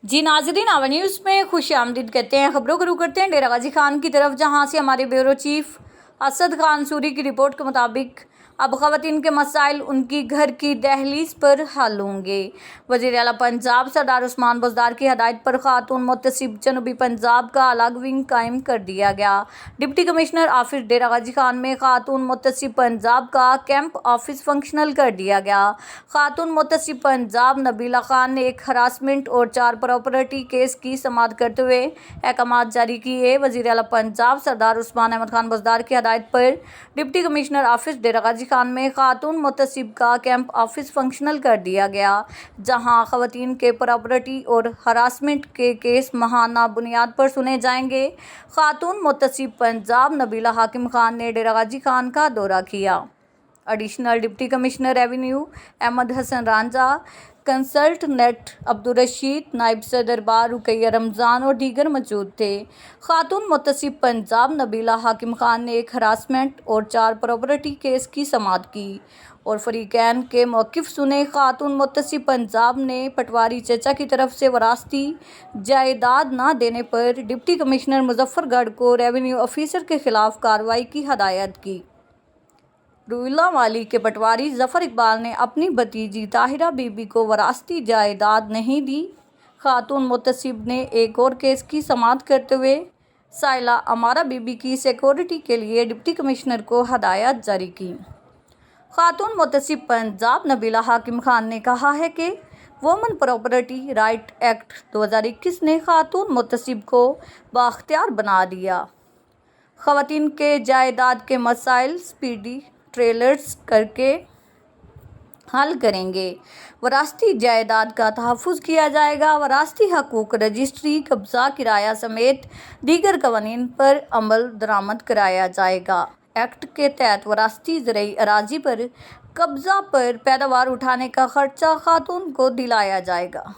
जी नाजरीन, our news में खुश आमदीद कहते हैं। खबरों को रुख करते हैं डेरा गाजी खान की तरफ, जहां से हमारे ब्यूरो चीफ असद खान सूरी की रिपोर्ट के मुताबिक अब ख़वातीन के मसाइल उनकी घर की दहलीज पर हल होंगे। वज़ीर आला पंजाब सरदार उस्मान बुज़दार की हदायत पर खातून मुतसिब जनूबी पंजाब का अलग विंग कायम कर दिया गया। डिप्टी कमिश्नर ऑफिस डेरा गाजी खान में खातून मुतसिब पंजाब का कैंप ऑफिस फंक्शनल कर दिया गया। खातून मुतसिब पंजाब नबीला खान ने एक हरासमेंट और 4 प्रॉपर्टी केस की समाअत करते हुए अहकाम जारी किए। वज़ीर आला पंजाब सरदार उस्मान अहमद खान बुज़दार की हदायत पर डिप्टी कमिश्नर ऑफिस डेरा गाजी खान में खातून मुतसिब का कैंप ऑफिस फंक्शनल कर दिया गया, जहां ख़वातीन के प्रॉपर्टी और हरासमेंट के केस माहाना बुनियाद पर सुने जाएंगे। खातून मुतसिब पंजाब नबीला हाकिम खान ने डेरा गाजी खान का दौरा किया। Additional deputy commissioner revenue Ahmad Hasan Ranjha, consultant Abdul Rashid, नायब सदर बार रुकैया रमज़ान और दीगर मौजूद थे। खातून मुतसिब पंजाब नबीला हाकिम खान ने एक हरासमेंट और 4 प्रॉपर्टी केस की समाअत की और फरीकैन के मौक़िफ़ सुने। खातून मुतसिब पंजाब ने पटवारी चचा की तरफ से वरासती जायदाद न देने पर डिप्टी कमिश्नर मुजफ्फरगढ़ को रेवेन्यू ऑफिसर के खिलाफ कार्रवाई की हदायत की। रुइलावाली के पटवारी जफर इकबाल ने अपनी भतीजी ताहिरा बीबी को वरासती जायदाद नहीं दी। खातून मुतसिब ने एक और केस की समाअत करते हुए साइला अमारा बीबी की सिक्योरिटी के लिए डिप्टी कमिश्नर को हदायत जारी की। खातून मुतसिब पंजाब नबीला हाकिम खान ने कहा है कि वुमन प्रॉपर्टी राइट एक्ट 2021 ने खातून मुतसिब को बाख्तियार बना दिया। ख़वातीन के जायदाद के मसाइल स्पीडी ट्रेलर्स करके हल करेंगे। वरासती जायदाद का तहफ़्फ़ुज़ किया जाएगा। वरासती हकूक़ रजिस्ट्री, कब्ज़ा, किराया समेत दीगर क़वानीन पर अमल दरामद कराया जाएगा। एक्ट के तहत वरासती ज़रई अराज़ी पर कब्ज़ा पर पैदावार उठाने का ख़र्चा खातून को दिलाया जाएगा।